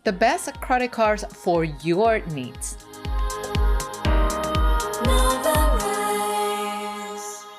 the best credit cards for your needs.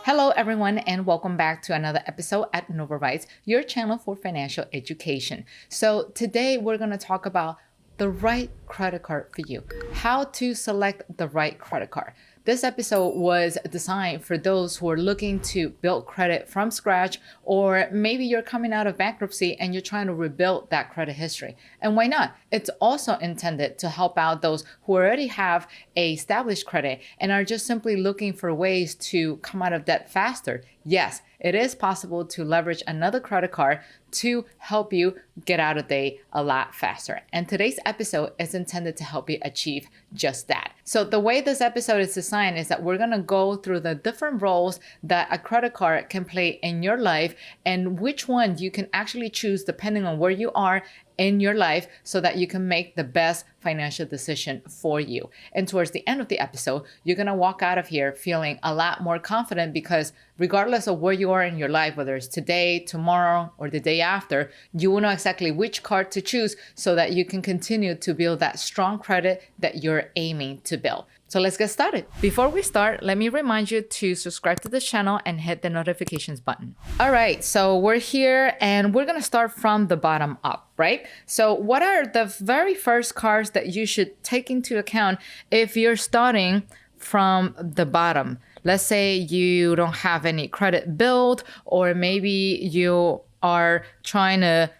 Hello everyone, and welcome back to another episode at Novarise, your channel for financial education. So today we're going to talk about the right credit card for you, how to select the right credit card. This episode was designed for those who are looking to build credit from scratch, or maybe you're coming out of bankruptcy and you're trying to rebuild that credit history. And why not? It's also intended to help out those who already have a established credit and are just simply looking for ways to come out of debt faster. Yes, it is possible to leverage another credit card to help you get out of debt a lot faster. And today's episode is intended to help you achieve just that. So the way this episode is designed is that we're going to go through the different roles that a credit card can play in your life and which one you can actually choose depending on where you are in your life so that you can make the best financial decision for you. And towards the end of the episode, you're going to walk out of here feeling a lot more confident because regardless of where you are in your life, whether it's today, tomorrow, or the day after, you will know exactly which card to choose so that you can continue to build that strong credit that you're aiming to build. So let's get started. Before we start, let me remind you to subscribe to the channel and hit the notifications button. All right, so we're here and we're gonna start from the bottom up, right? So what are the very first cards that you should take into account if you're starting from the bottom? Let's say you don't have any credit built, or maybe you are trying to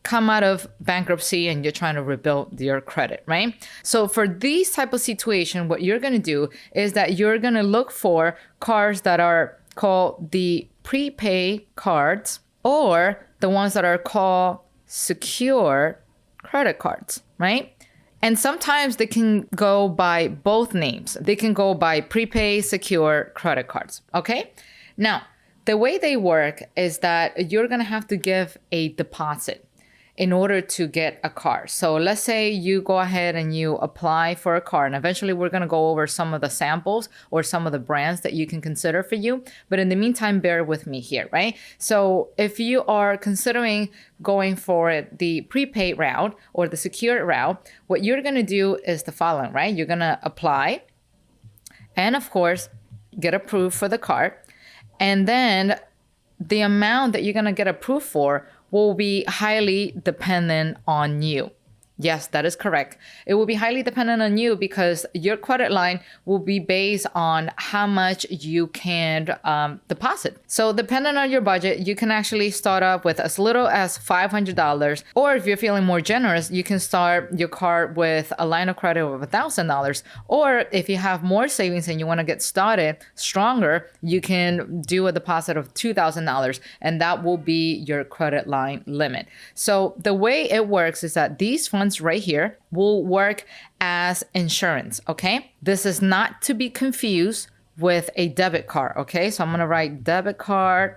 come out of bankruptcy and you're trying to rebuild your credit, right? So for these type of situation, what you're going to do is that you're going to look for cards that are called the prepay cards or the ones that are called secure credit cards, right? And sometimes they can go by both names. They can go by prepay secure credit cards, okay? Now, the way they work is that you're going to have to give a deposit in order to get a car. So let's say you go ahead and you apply for a car, and eventually we're going to go over some of the samples or some of the brands that you can consider for you. But in the meantime, bear with me here, right? So if you are considering going for the prepaid route or the secured route, what you're going to do is the following, right? You're going to apply and of course get approved for the card. And then the amount that you're going to get approved for will be highly dependent on you. Yes, that is correct. It will be highly dependent on you because your credit line will be based on how much you can deposit. So depending on your budget, you can actually start up with as little as $500. Or if you're feeling more generous, you can start your card with a line of credit of $1,000. Or if you have more savings and you want to get started stronger, you can do a deposit of $2,000 and that will be your credit line limit. So the way it works is that these funds right here will work as insurance, okay? This is not to be confused with a debit card, okay? So I'm gonna write debit card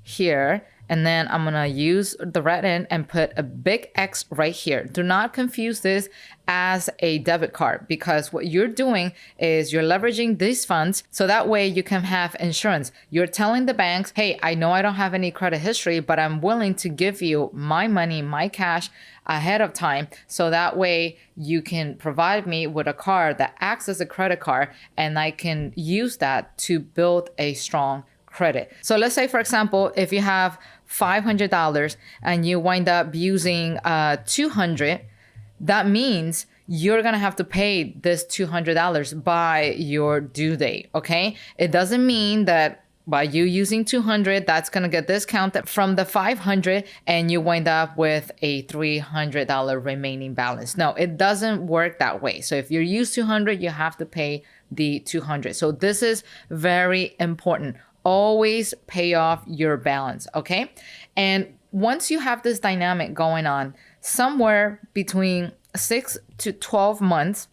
here, and then I'm gonna use the red end and put a big X right here. Do not confuse this as a debit card because what you're doing is you're leveraging these funds so that way you can have insurance. You're telling the banks, hey, I know I don't have any credit history, but I'm willing to give you my money, my cash ahead of time. So that way you can provide me with a card that acts as a credit card and I can use that to build a strong credit. So let's say, for example, if you have $500 and you wind up using $200, that means you're going to have to pay this $200 by your due date, okay? It doesn't mean that by you using $200, that's going to get discounted from the $500 and you wind up with a $300 remaining balance. No, it doesn't work that way. So if you use $200, you have to pay the $200. So this is very important. Always pay off your balance, okay? And once you have this dynamic going on, somewhere between 6 to 12 months,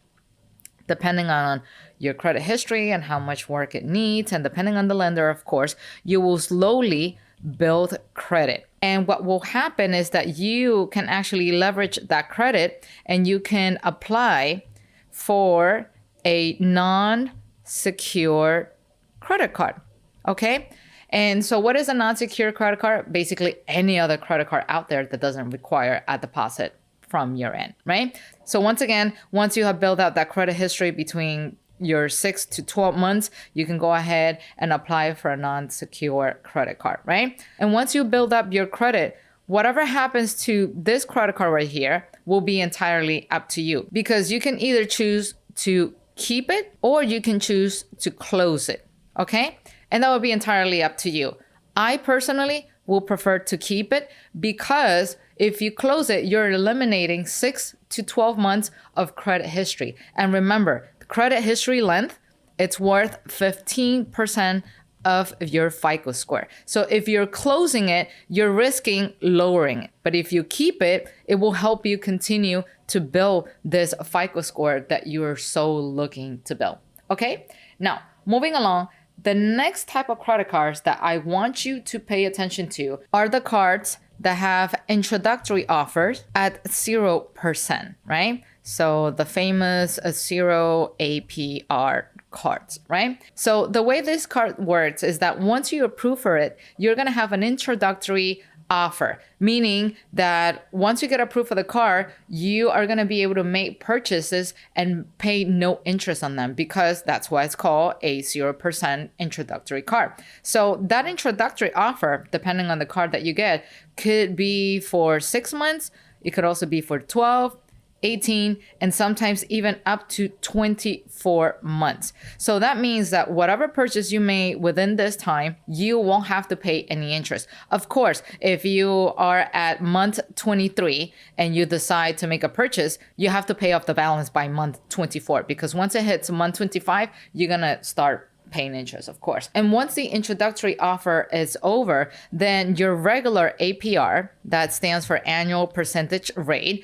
depending on your credit history and how much work it needs, and depending on the lender, of course, you will slowly build credit. And what will happen is that you can actually leverage that credit and you can apply for a non-secure credit card, okay? And so what is a non-secure credit card? Basically any other credit card out there that doesn't require a deposit from your end, right? So once again, once you have built out that credit history between your 6 to 12 months, you can go ahead and apply for a non-secure credit card, right? And once you build up your credit, whatever happens to this credit card right here will be entirely up to you, because you can either choose to keep it or you can choose to close it, okay? And that will be entirely up to you. I personally will prefer to keep it, because if you close it, you're eliminating 6 to 12 months of credit history. And remember, the credit history length, it's worth 15% of your FICO score. So if you're closing it, you're risking lowering it. But if you keep it, it will help you continue to build this FICO score that you're so looking to build. Okay? Now, moving along, the next type of credit cards that I want you to pay attention to are the cards that have introductory offers at 0%, right? So the famous 0 APR cards, right? So the way this card works is that once you approve for it, you're going to have an introductory offer, meaning that once you get approved for the card, you are going to be able to make purchases and pay no interest on them, because that's why it's called a 0% introductory card. So that introductory offer, depending on the card that you get, could be for 6 months. It could also be for 12, 18, and sometimes even up to 24 months. So that means that whatever purchase you made within this time, you won't have to pay any interest. Of course, if you are at month 23 and you decide to make a purchase, you have to pay off the balance by month 24, because once it hits month 25, you're gonna start paying interest, of course. And once the introductory offer is over, then your regular APR, that stands for annual percentage rate,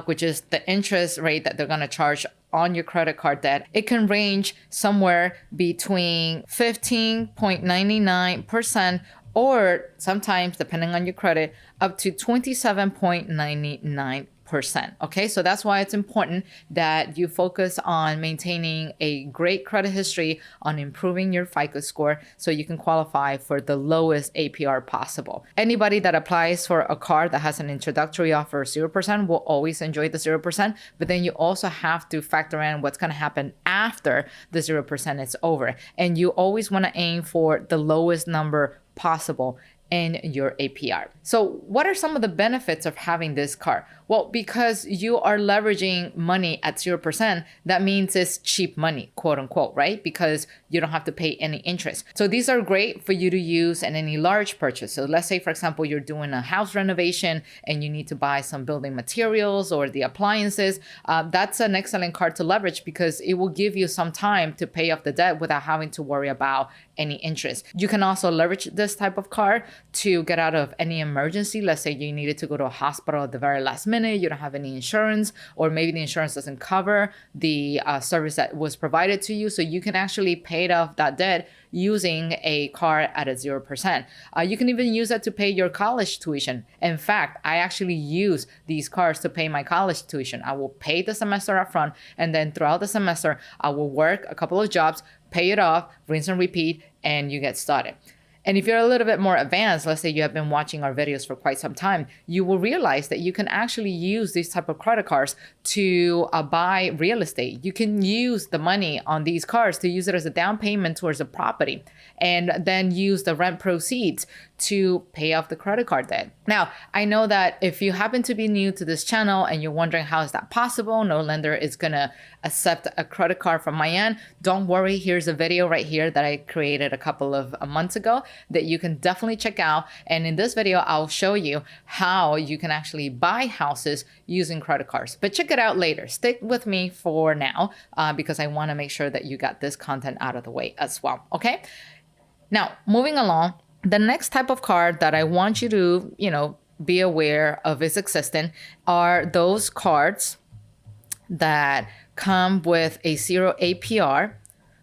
which is the interest rate that they're going to charge on your credit card debt, it can range somewhere between 15.99% or sometimes, depending on your credit, up to 27.99%. Okay, so that's why it's important that you focus on maintaining a great credit history, on improving your FICO score so you can qualify for the lowest APR possible. Anybody that applies for a card that has an introductory offer of 0% will always enjoy the 0%, but then you also have to factor in what's going to happen after the 0% is over. And you always want to aim for the lowest number possible in your APR. So what are some of the benefits of having this card? Well, because you are leveraging money at 0%, that means it's cheap money, quote unquote, right? Because you don't have to pay any interest. So these are great for you to use in any large purchase. So let's say, for example, you're doing a house renovation and you need to buy some building materials or the appliances. That's an excellent card to leverage, because it will give you some time to pay off the debt without having to worry about any interest. You can also leverage this type of card to get out of any emergency. Let's say you needed to go to a hospital at the very last minute, you don't have any insurance, or maybe the insurance doesn't cover the service that was provided to you. So you can actually pay off that debt using a card at a 0%. You can even use that to pay your college tuition. In fact, I actually use these cards to pay my college tuition. I will pay the semester up front, and then throughout the semester, I will work a couple of jobs, pay it off, rinse and repeat, and you get started. And if you're a little bit more advanced, let's say you have been watching our videos for quite some time, you will realize that you can actually use these type of credit cards to buy real estate. You can use the money on these cards to use it as a down payment towards a property, and then use the rent proceeds to pay off the credit card debt. Now, I know that if you happen to be new to this channel and you're wondering how is that possible, no lender is gonna accept a credit card from my end, don't worry. Here's a video right here that I created a couple of months ago that you can definitely check out. And in this video, I'll show you how you can actually buy houses using credit cards. But check it out later. Stick with me for now because I wanna make sure that you got this content out of the way as well, okay? Now, moving along, the next type of card that I want you to, be aware of its existence are those cards that come with a 0 APR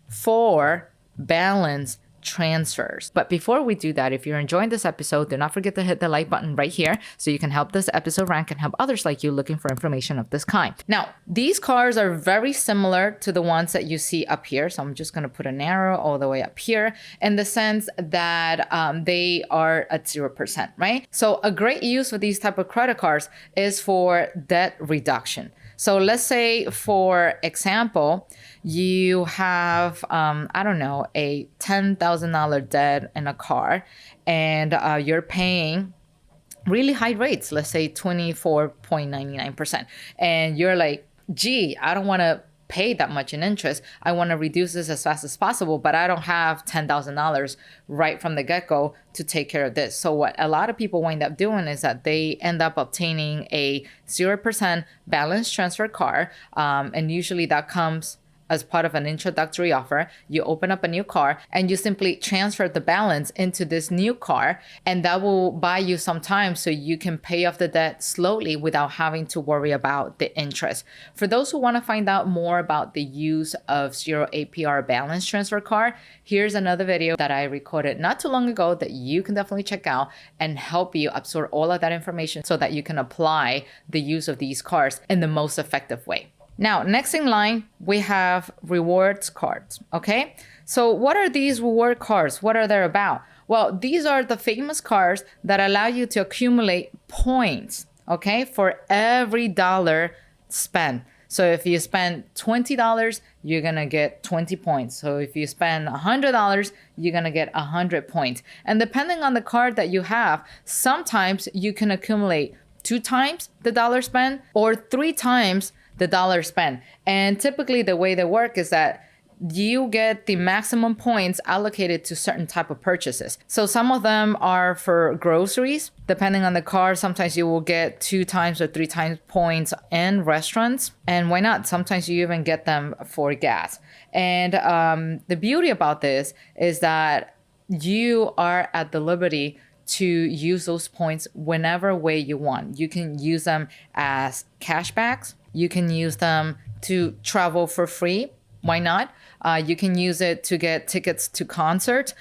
for balance transfers. But before we do that, if you're enjoying this episode, do not forget to hit the like button right here so you can help this episode rank and help others like you looking for information of this kind. Now, these cards are very similar to the ones that you see up here. So I'm just going to put an arrow all the way up here in the sense that they are at 0%, right? So a great use for these type of credit cards is for debt reduction. So let's say, for example, you have, I don't know, a $10,000 debt in a car, and you're paying really high rates, let's say 24.99%. And you're like, gee, I don't want to pay that much in interest. I want to reduce this as fast as possible, but I don't have $10,000 right from the get-go to take care of this. So what a lot of people wind up doing is that they end up obtaining a 0% balance transfer card. And usually that comes as part of an introductory offer. You open up a new car and you simply transfer the balance into this new car, and that will buy you some time so you can pay off the debt slowly without having to worry about the interest. For those who want to find out more about the use of 0 APR balance transfer card, here's another video that I recorded not too long ago that you can definitely check out and help you absorb all of that information so that you can apply the use of these cards in the most effective way. Now, next in line, we have rewards cards, okay? So what are these reward cards? What are they about? Well, these are the famous cards that allow you to accumulate points, okay, for every dollar spent. So if you spend $20, you're going to get 20 points. So if you spend $100, you're going to get 100 points. And depending on the card that you have, sometimes you can accumulate 2 times the dollar spent or 3 times the dollar spent. And typically the way they work is that you get the maximum points allocated to certain type of purchases. So some of them are for groceries. Depending on the card, sometimes you will get 2 times or 3 times points in restaurants. And why not? Sometimes you even get them for gas. And the beauty about this is that you are at the liberty to use those points whenever way you want. You can use them as cashbacks. You can use them to travel for free. Why not? You can use it to get tickets to concerts.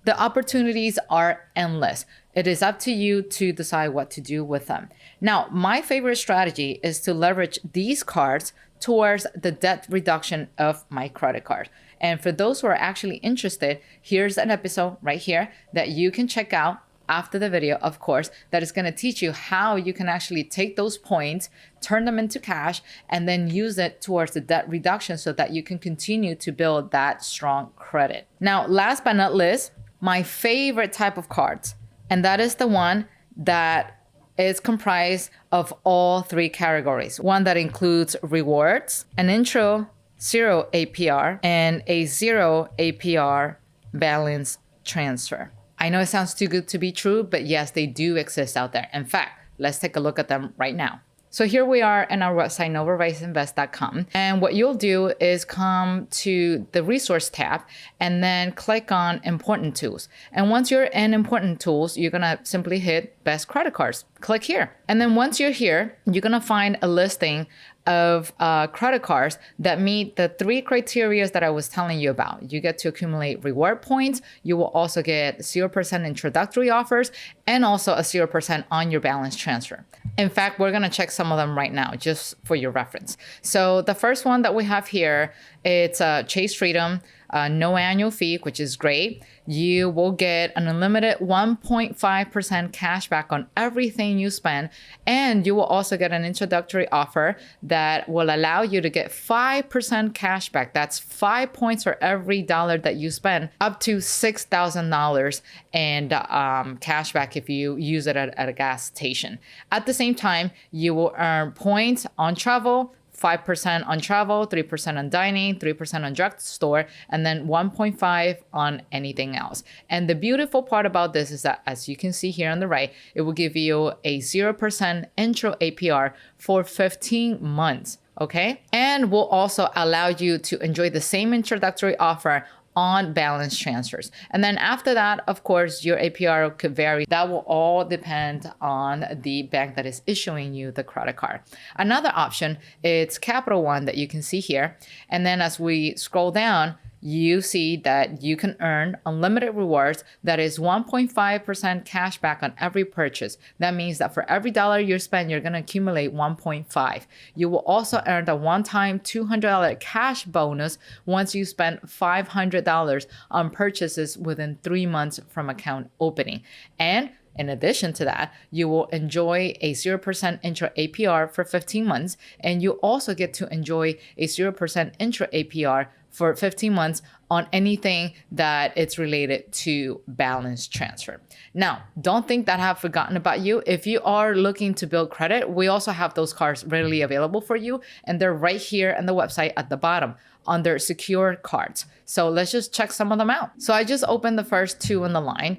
The opportunities are endless. It is up to you to decide what to do with them. Now, my favorite strategy is to leverage these cards towards the debt reduction of my credit card. And for those who are actually interested, here's an episode right here that you can check out after the video, of course, that is going to teach you how you can actually take those points, turn them into cash, and then use it towards the debt reduction so that you can continue to build that strong credit. Now, last but not least, my favorite type of cards, and that is the one that is comprised of all 3 categories. One that includes rewards, an intro 0 APR, and a 0 APR balance transfer. I know it sounds too good to be true, but yes, they do exist out there. In fact, let's take a look at them right now. So here we are in our website, novariseinvest.com. And what you'll do is come to the resource tab and then click on important tools. And once you're in important tools, you're going to simply hit best credit cards. Click here. And then once you're here, you're going to find a listing of credit cards that meet the 3 criteria that I was telling you about. You get to accumulate reward points. You will also get 0% introductory offers and also a 0% on your balance transfer. In fact, we're going to check some of them right now just for your reference. So the first one that we have here, it's Chase Freedom. No annual fee, which is great. You will get an unlimited 1.5% cash back on everything you spend. And you will also get an introductory offer that will allow you to get 5% cash back. That's 5 points for every dollar that you spend, up to $6,000 and cash back if you use it at a gas station. At the same time, you will earn points on travel, 5% on travel, 3% on dining, 3% on drugstore, and then 1.5 on anything else. And the beautiful part about this is that, as you can see here on the right, it will give you a 0% intro APR for 15 months, okay? And will also allow you to enjoy the same introductory offer on balance transfers. And then after that, of course, your APR could vary. That will all depend on the bank that is issuing you the credit card. Another option is Capital One that you can see here. And then as we scroll down, you see that you can earn unlimited rewards that is 1.5% cash back on every purchase. That means that for every dollar you spend, you're going to accumulate 1.5. You will also earn a one-time $200 cash bonus once you spend $500 on purchases within 3 months from account opening. And in addition to that, you will enjoy a 0% intro APR for 15 months, and you also get to enjoy a 0% intro APR for 15 months on anything that it's related to balance transfer. Now, don't think that I have forgotten about you. If you are looking to build credit, we also have those cards readily available for you, and they're right here on the website at the bottom under secure cards. So let's just check some of them out. So I just opened the first two in the line.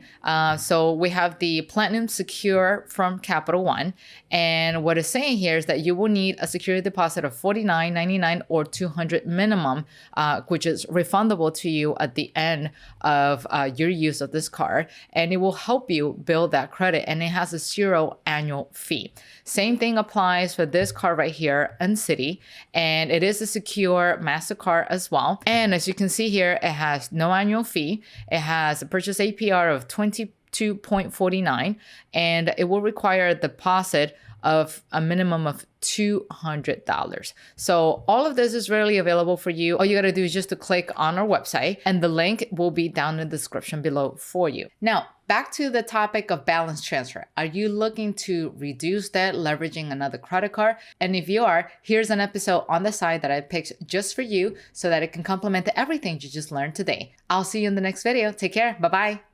So we have the Platinum Secure from Capital One. And what it's saying here is that you will need a security deposit of $49.99 or $200 minimum, which is refundable to you at the end of your use of this card. And it will help you build that credit, and it has a 0 annual fee. Same thing applies for this card right here in Citi, and it is a secure MasterCard as well. And as you can see here, it has no annual fee. It has a purchase APR of 22.49, and it will require a deposit of a minimum of $200. So all of this is really available for you. All you got to do is just to click on our website, and the link will be down in the description below for you. Now, back to the topic of balance transfer. Are you looking to reduce debt leveraging another credit card? And if you are, here's an episode on the side that I picked just for you so that it can complement everything you just learned today. I'll see you in the next video. Take care. Bye-bye.